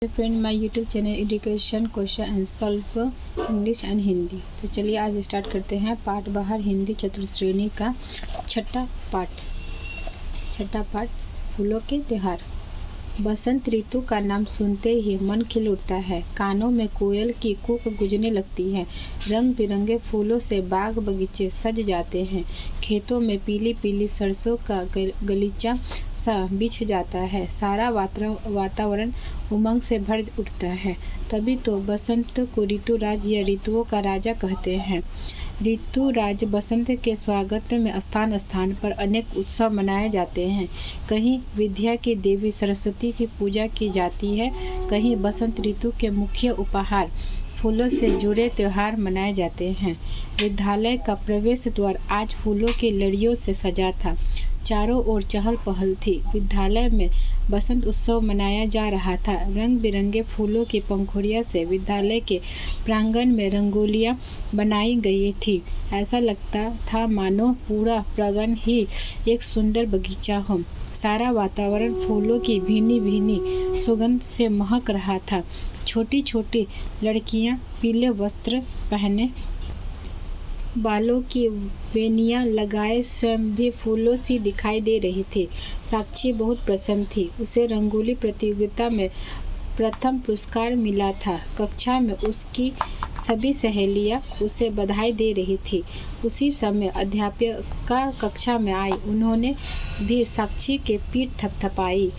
Friend my YouTube channel education question and solve English and Hindi. तो चलिए आज start करते हैं पाठ बाहर हिंदी चतुर्थ श्रेणी का छठा पाठ फूलों के त्योहार। बसंत ऋतु का नाम सुनते ही मन खिल उठता है, कानों में कोयल की कूक गूंजने लगती है। रंग बिरंगे फूलों से बाग बगीचे सज जाते हैं, खेतों में पीली पीली सरसों का गलीचा सा बिछ जाता है। सारा वातावरण उमंग से भर उठता है। तभी तो बसंत को ऋतुराज या ऋतुओं का राजा कहते हैं। ऋतुराज बसंत के स्वागत में स्थान स्थान पर अनेक उत्सव मनाए जाते हैं। कहीं विद्या की देवी सरस्वती की पूजा की जाती है, कहीं बसंत ऋतु के मुख्य उपहार फूलों से जुड़े त्योहार मनाए जाते हैं। विद्यालय का प्रवेश द्वार आज फूलों की लड़ियों से सजा था। चारों ओर चहल पहल थी। विद्यालय में बसंत उत्सव मनाया जा रहा था। रंग बिरंगे फूलों की पंखुड़ियों से विद्यालय के प्रांगण में रंगोलियां बनाई गई थी। ऐसा लगता था मानो पूरा प्रांगण ही एक सुंदर बगीचा हो। सारा वातावरण फूलों की भीनी भीनी सुगंध से महक रहा था। छोटी छोटी लड़कियां पीले वस्त्र पहने, बालों की बेनियां लगाए स्वयं भी फूलों सी दिखाई दे रही थी। साक्षी बहुत प्रसन्न थी। उसे रंगोली प्रतियोगिता में प्रथम पुरस्कार मिला था। कक्षा में उसकी सभी सहेलियां उसे बधाई दे रही थी। उसी समय अध्यापिका कक्षा में आई। उन्होंने भी साक्षी के पीठ थपथपाई।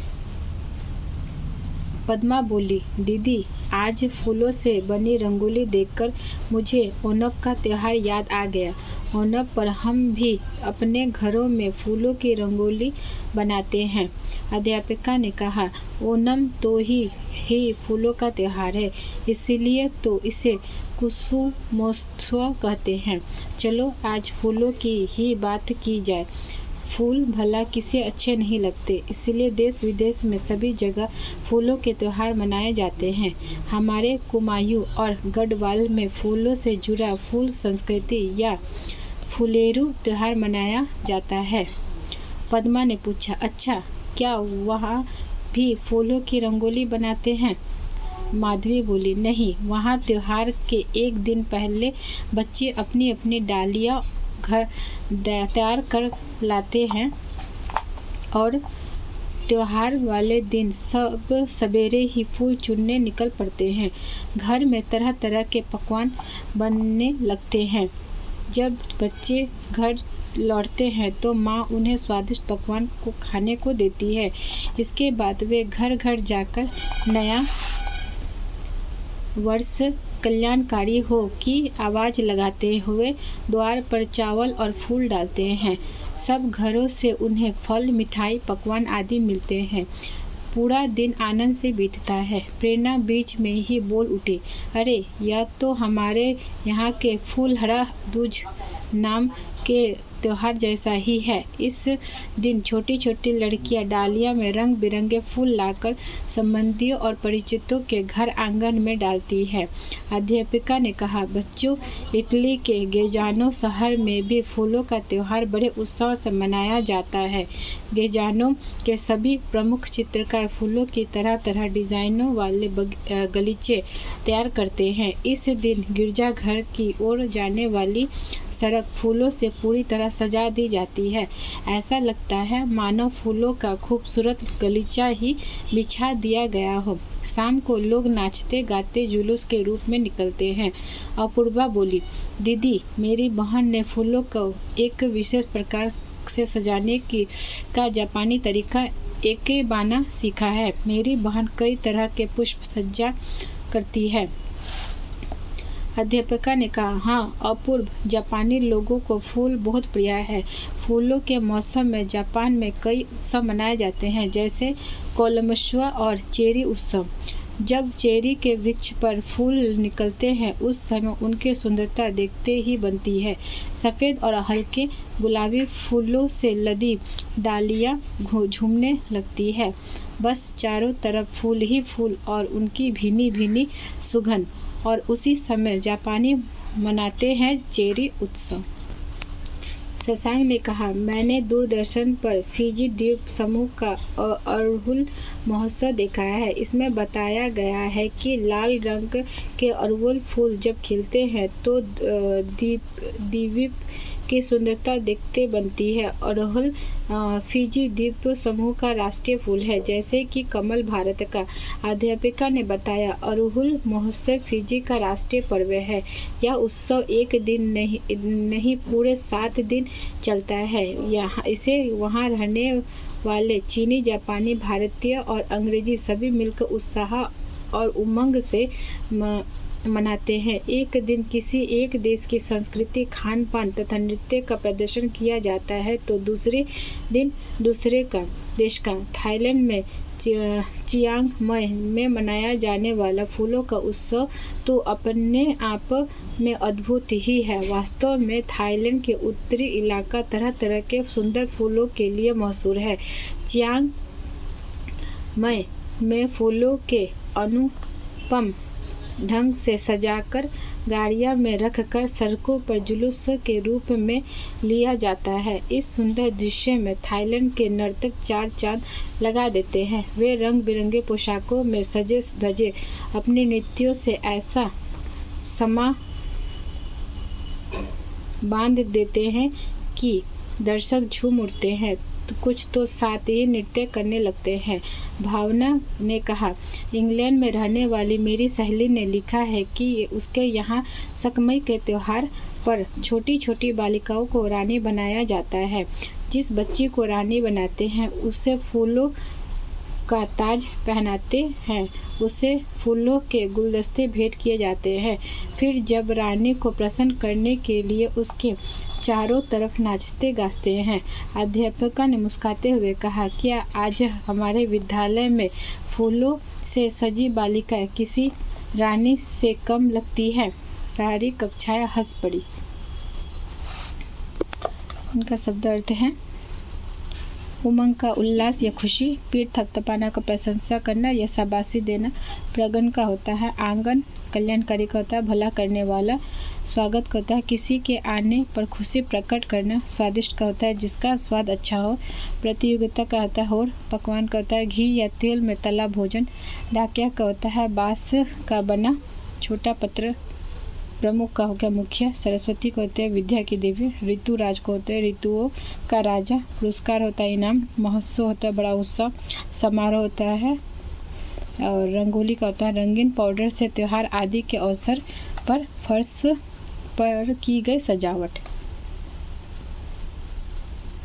पद्मा बोली, दीदी, आज फूलों से बनी रंगोली देखकर मुझे ओणम का त्योहार याद आ गया। ओणम पर हम भी अपने घरों में फूलों की रंगोली बनाते हैं। अध्यापिका ने कहा, ओणम तो ही फूलों का त्योहार है, इसीलिए तो इसे कुसुमोत्सव कहते हैं। चलो आज फूलों की ही बात की जाए। फूल भला किसे अच्छे नहीं लगते, इसलिए देश विदेश में सभी जगह फूलों के त्योहार मनाए जाते हैं। हमारे कुमायूं और गढ़वाल में फूलों से जुड़ा फूल संस्कृति या फुलेरू त्योहार मनाया जाता है। पद्मा ने पूछा, अच्छा, क्या वहाँ भी फूलों की रंगोली बनाते हैं? माधवी बोली, नहीं, वहाँ त्योहार के एक दिन पहले बच्चे अपनी अपनी डालियाँ घर तैयार कर लाते हैं और त्योहार वाले दिन सब सवेरे ही फूल चुनने निकल पड़ते हैं। घर में तरह तरह के पकवान बनने लगते हैं। जब बच्चे घर लौटते हैं तो माँ उन्हें स्वादिष्ट पकवान को खाने को देती है। इसके बाद वे घर घर जाकर नया वर्ष कल्याणकारी हो की आवाज़ लगाते हुए द्वार पर चावल और फूल डालते हैं। सब घरों से उन्हें फल, मिठाई, पकवान आदि मिलते हैं। पूरा दिन आनंद से बीतता है। प्रेरणा बीच में ही बोल उठी, अरे, यह तो हमारे यहाँ के फूलहरा दूज नाम के त्योहार जैसा ही है। इस दिन छोटी छोटी लड़कियां डालियां में रंग बिरंगे फूल लाकर संबंधियों और परिचितों के घर आंगन में डालती है। अध्यापिका ने कहा, बच्चों, इटली के गेजानो शहर में भी फूलों का त्योहार बड़े उत्साह से मनाया जाता है। गेजानो के सभी प्रमुख चित्रकार फूलों की तरह तरह डिजाइनों वाले गलीचे तैयार करते हैं। इस दिन गिरजाघर की ओर जाने वाली सड़क फूलों से पूरी तरह सजा दी जाती है। ऐसा लगता है मानो फूलों का खूबसूरत गलीचा ही बिछा दिया गया हो। शाम को लोग नाचते गाते जुलूस के रूप में निकलते हैं। अपूर्वा बोली, दीदी, मेरी बहन ने फूलों को एक विशेष प्रकार से सजाने का जापानी तरीका एकेबाना सीखा है। मेरी बहन कई तरह के पुष्प सज्जा करती है। अध्यापिका ने कहा, हाँ अपूर्व, जापानी लोगों को फूल बहुत प्रिय है। फूलों के मौसम में जापान में कई उत्सव मनाए जाते हैं, जैसे कोलमत्सव और चेरी उत्सव। जब चेरी के वृक्ष पर फूल निकलते हैं उस समय उनकी सुंदरता देखते ही बनती है। सफ़ेद और हल्के गुलाबी फूलों से लदी डालियाँ झूमने लगती है। बस चारों तरफ फूल ही फूल और उनकी भीनी भीनी सुगंध। और उसी समय जापानी मनाते हैं चेरी उत्सव। शशांक ने कहा, मैंने दूरदर्शन पर फिजी द्वीप समूह का अड़हुल महोत्सव देखा है। इसमें बताया गया है कि लाल रंग के अड़हुल फूल जब खिलते हैं तो द्वीप की सुंदरता देखते बनती है। अड़हुल फिजी द्वीप समूह का राष्ट्रीय फूल है, जैसे कि कमल भारत का। अध्यापिका ने बताया, अड़हुल महोत्सव फिजी का राष्ट्रीय पर्व है। यह उत्सव एक दिन नहीं पूरे 7 दिन चलता है। इसे वहाँ रहने वाले चीनी, जापानी, भारतीय और अंग्रेजी सभी मिलकर उत्साह और उमंग से मनाते हैं। एक दिन किसी एक देश की संस्कृति, खान पान तथा नृत्य का प्रदर्शन किया जाता है तो दूसरे दिन दूसरे देश का। थाईलैंड में चियांग माई में मनाया जाने वाला फूलों का उत्सव तो अपने आप में अद्भुत ही है। वास्तव में थाईलैंड के उत्तरी इलाका तरह तरह के सुंदर फूलों के लिए मशहूर है। चियांग माई में फूलों के अनुपम ढंग से सजाकर गाड़ियां में रखकर सड़कों पर जुलूस के रूप में लिया जाता है। इस सुंदर दृश्य में थाईलैंड के नर्तक 4 चांद लगा देते हैं। वे रंग बिरंगे पोशाकों में सजे धजे अपने नृत्यों से ऐसा समा बांध देते हैं कि दर्शक झूम उठते हैं, तो कुछ तो साथ ही नृत्य करने लगते हैं। भावना ने कहा, इंग्लैंड में रहने वाली मेरी सहेली ने लिखा है कि उसके यहाँ सकमई के त्योहार पर छोटी छोटी बालिकाओं को रानी बनाया जाता है। जिस बच्ची को रानी बनाते हैं उसे फूलों का ताज पहनाते हैं, उसे फूलों के गुलदस्ते भेंट किए जाते हैं। फिर जब रानी को प्रसन्न करने के लिए उसके चारों तरफ नाचते गाते हैं। अध्यापिका ने मुस्कुराते हुए कहा, क्या आज हमारे विद्यालय में फूलों से सजी बालिकाएं किसी रानी से कम लगती है? सारी कक्षाएं हंस पड़ी। उनका शब्द अर्थ है उमंग का उल्लास या खुशी, पीठ थपथपाना का प्रशंसा करना या शाबाशी देना, प्रगण का होता है आंगन, कल्याणकारी का होता है भला करने वाला, स्वागत का होता है किसी के आने पर खुशी प्रकट करना, स्वादिष्ट का होता है जिसका स्वाद अच्छा हो, प्रतियोगिता का होता है होड़, पकवान का होता है घी या तेल में तला भोजन, डाकिया का होता है बांस का बना छोटा पत्र, प्रमुख का हो गया मुखिया, सरस्वती को होते हैं विद्या की देवी, ऋतु राज को होते हैं ऋतुओं का राजा, पुरस्कार होता है इनाम, महोत्सव होता है बड़ा उत्सव, समारोह होता है और रंगोली का होता है रंगीन पाउडर से त्यौहार आदि के अवसर पर फर्श पर की गई सजावट।